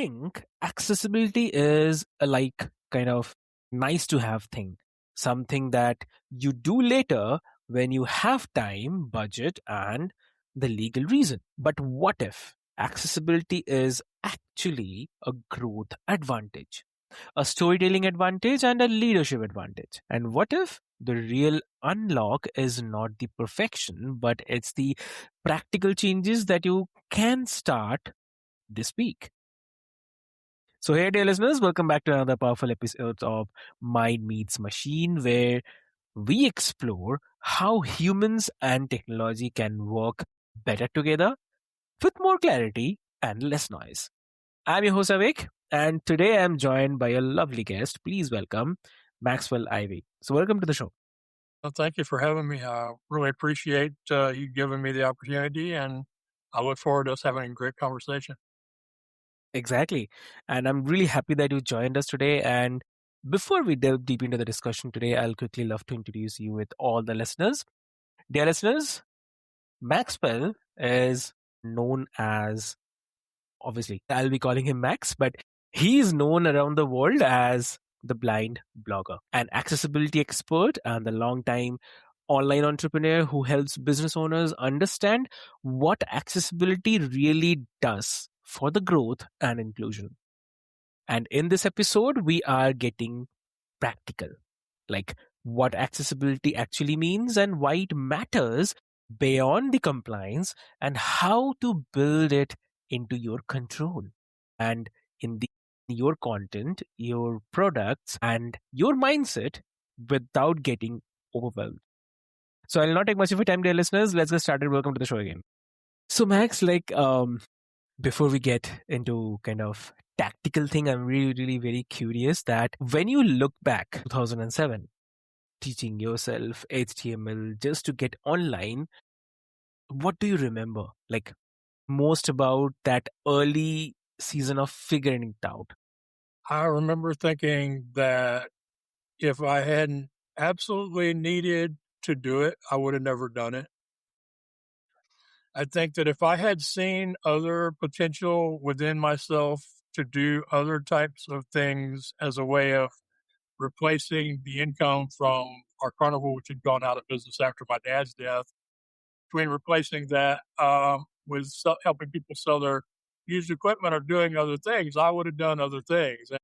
think accessibility is a kind of nice to have thing, something that you do later when you have time, budget, and the legal reason. But what if accessibility is actually a growth advantage, a storytelling advantage, and a leadership advantage? And what if the real unlock is not the perfection, but it's the practical changes that you can start this week? So, hey, dear listeners, welcome back to another powerful episode of Mind Meets Machine, where we explore how humans and technology can work better together with more clarity and less noise. I'm your host, Avik, and today I'm joined by a lovely guest. Please welcome Maxwell Ivey. So, welcome to the show. Well, thank you for having me. I really appreciate you giving me the opportunity, and I look forward to us having a great conversation. Exactly. And I'm really happy that you joined us today. And before we delve deep into the discussion today, I'll quickly love to introduce you with all the listeners. Dear listeners, Maxwell is known as, obviously, I'll be calling him Max, but he's known around the world as the blind blogger, an accessibility expert, and the long-time online entrepreneur who helps business owners understand what accessibility really does for the growth and inclusion. And in this episode, we are getting practical, like what accessibility actually means and why it matters beyond the compliance, and how to build it into your control and in your content, your products, and your mindset without getting overwhelmed. So I'll not take much of your time, dear listeners. Let's get started. Welcome to the show again. So Max, before we get into kind of tactical thing, I'm really, really very curious that when you look back 2007, teaching yourself HTML just to get online, what do you remember? Like most about that early season of figuring it out? I remember thinking that if I hadn't absolutely needed to do it, I would have never done it. I think that if I had seen other potential within myself to do other types of things as a way of replacing the income from our carnival, which had gone out of business after my dad's death, between replacing that with helping people sell their used equipment or doing other things, I would have done other things. And,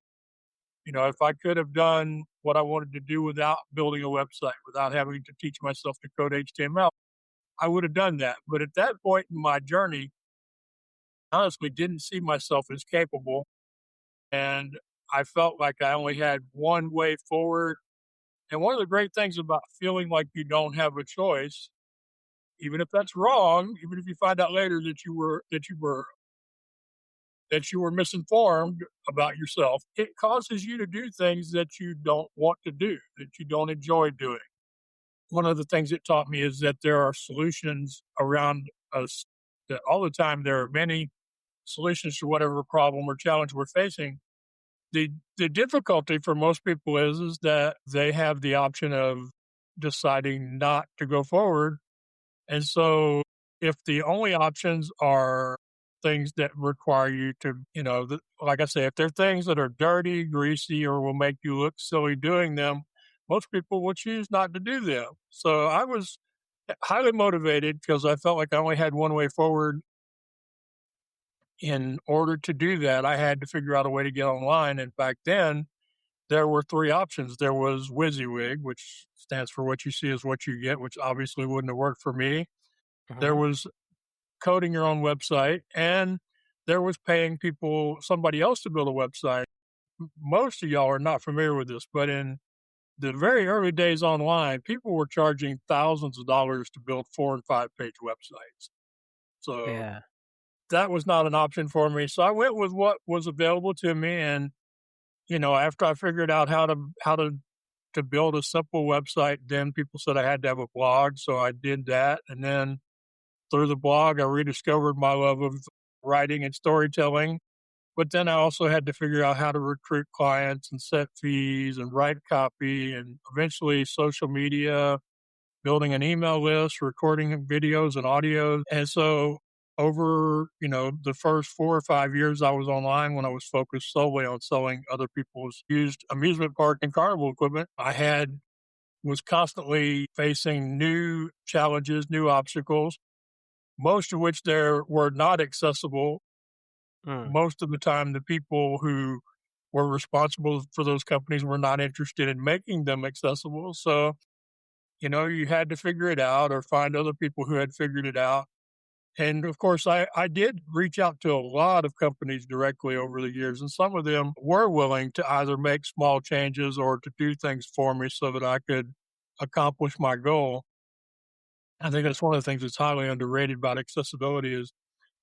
if I could have done what I wanted to do without building a website, without having to teach myself to code HTML, I would have done that. But at that point in my journey, I honestly didn't see myself as capable. And I felt like I only had one way forward. And one of the great things about feeling like you don't have a choice, even if that's wrong, even if you find out later that you were misinformed about yourself, it causes you to do things that you don't want to do, that you don't enjoy doing. One of the things it taught me is that there are solutions around us, that all the time there are many solutions to whatever problem or challenge we're facing. The difficulty for most people is that they have the option of deciding not to go forward. And so if the only options are things that require you to, like I say, if they're things that are dirty, greasy, or will make you look silly doing them, most people will choose not to do them. So I was highly motivated because I felt like I only had one way forward. In order to do that, I had to figure out a way to get online. And back then, there were three options. There was WYSIWYG, which stands for what you see is what you get, which obviously wouldn't have worked for me. There was coding your own website, and there was paying somebody else to build a website. Most of y'all are not familiar with this, but in the very early days online, people were charging thousands of dollars to build 4 and 5 page websites. So Yeah. that was not an option for me. So I went with what was available to me. And, after I figured out how to build a simple website, then people said I had to have a blog. So I did that. And then through the blog, I rediscovered my love of writing and storytelling. But then I also had to figure out how to recruit clients and set fees and write copy, and eventually social media, building an email list, recording videos and audio. And so over, the first 4 or 5 years I was online when I was focused solely on selling other people's used amusement park and carnival equipment, was constantly facing new challenges, new obstacles, most of which there were not accessible. Mm. Most of the time, the people who were responsible for those companies were not interested in making them accessible. So, you had to figure it out or find other people who had figured it out. And of course, I did reach out to a lot of companies directly over the years, and some of them were willing to either make small changes or to do things for me so that I could accomplish my goal. I think that's one of the things that's highly underrated about accessibility is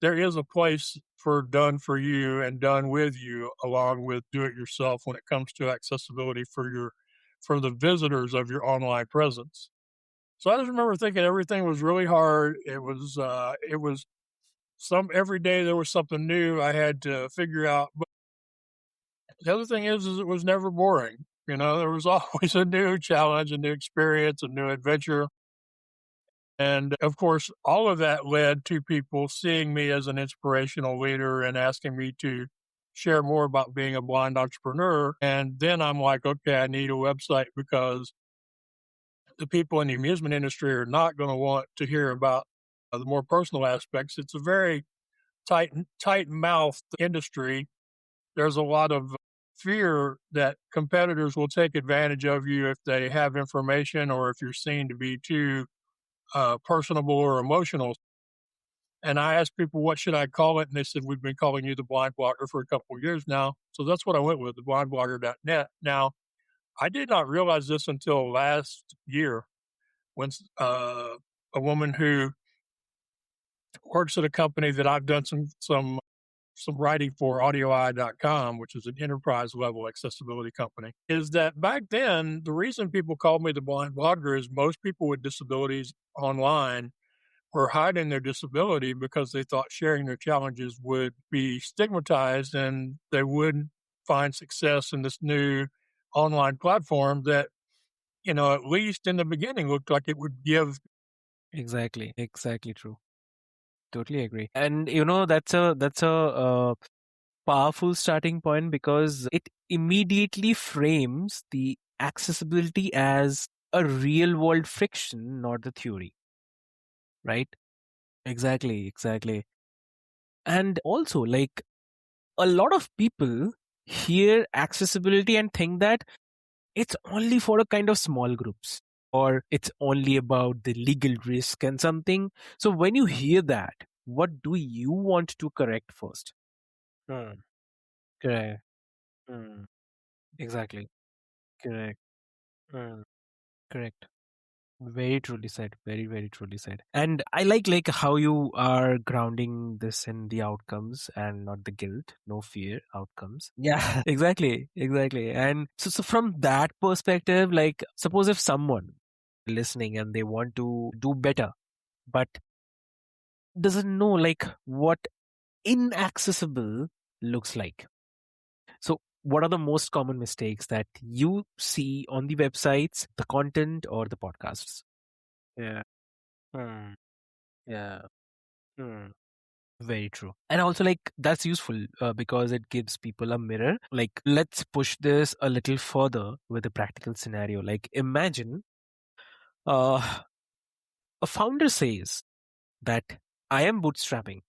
there is a place for done for you and done with you along with do it yourself when it comes to accessibility for the visitors of your online presence. So I just remember thinking everything was really hard. It was some every day there was something new I had to figure out. But the other thing is it was never boring. There was always a new challenge, a new experience, a new adventure. And of course, all of that led to people seeing me as an inspirational leader and asking me to share more about being a blind entrepreneur. And then I'm like, okay, I need a website because the people in the amusement industry are not going to want to hear about the more personal aspects. It's a very tight mouthed industry. There's a lot of fear that competitors will take advantage of you if they have information or if you're seen to be too personable or emotional. And I asked people, what should I call it? And they said, we've been calling you the blind blogger for a couple of years now. So that's what I went with, the blindblogger.net. Now, I did not realize this until last year when a woman who works at a company that I've done some writing for AudioEye.com, which is an enterprise level accessibility company, is that back then, the reason people called me the blind blogger is most people with disabilities online were hiding their disability because they thought sharing their challenges would be stigmatized and they wouldn't find success in this new online platform that, at least in the beginning looked like it would give. Exactly true. Totally agree. And that's a powerful starting point because it immediately frames the accessibility as a real world friction, not the theory, right? Exactly. And also, like, a lot of people hear accessibility and think that it's only for a kind of small groups or it's only about the legal risk and something. So when you hear that, what do you want to correct first? Hmm. Correct. Hmm. Exactly. Correct. Hmm. Correct. Very truly said. Very truly said. And I like how you are grounding this in the outcomes and not the guilt, no fear, outcomes. Yeah. Exactly. And so from that perspective, like suppose if someone listening and they want to do better, but doesn't know like what inaccessible looks like. So what are the most common mistakes that you see on the websites, the content or the podcasts? Yeah. Hmm. Yeah. Hmm. Very true. And also, like, that's useful because it gives people a mirror. Like, let's push this a little further with a practical scenario. Like, imagine uh, a founder says that I am bootstrapping,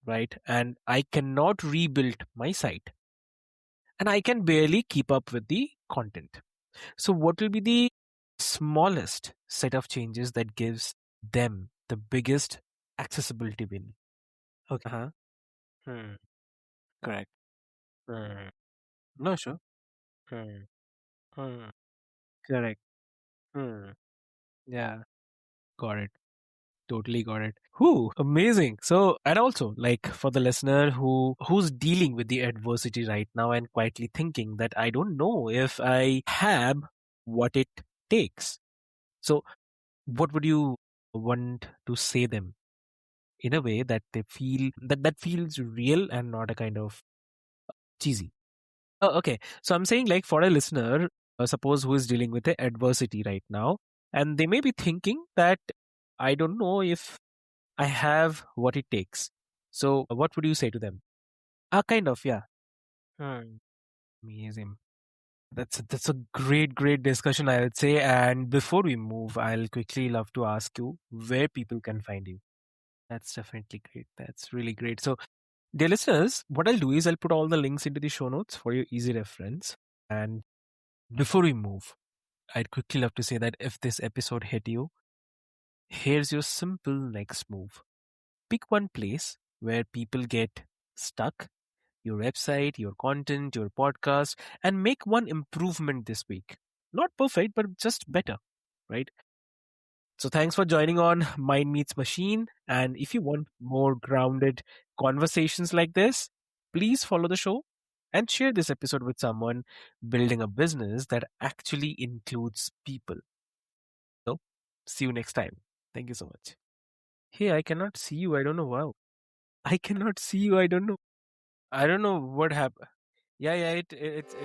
right? And I cannot rebuild my site and I can barely keep up with the content. So, what will be the smallest set of changes that gives them the biggest accessibility win? Okay. Uh-huh. Hmm. Correct. Hmm. No, sure. Hmm. Hmm. Correct. Hmm. Yeah. Got it. Totally got it. Who amazing. So, and also like for the listener who's dealing with the adversity right now and quietly thinking that I don't know if I have what it takes. So, what would you want to say them in a way that they feel that feels real and not a kind of cheesy? Oh, okay. So I'm saying, like, for a listener, suppose who is dealing with the adversity right now, and they may be thinking that I don't know if I have what it takes. So, what would you say to them? Kind of, yeah. Hmm. Amazing. That's a great discussion, I would say. And before we move, I'll quickly love to ask you where people can find you. That's definitely great. That's really great. So, dear listeners, what I'll do is I'll put all the links into the show notes for your easy reference. And before we move, I'd quickly love to say that if this episode hit you, here's your simple next move. Pick one place where people get stuck, your website, your content, your podcast, and make one improvement this week. Not perfect, but just better, right? So thanks for joining on Mind Meets Machine. And if you want more grounded conversations like this, please follow the show and share this episode with someone building a business that actually includes people. So see you next time. Thank you so much. Hey, I cannot see you. I don't know why. I cannot see you. I don't know. I don't know what happened. Yeah, yeah, it's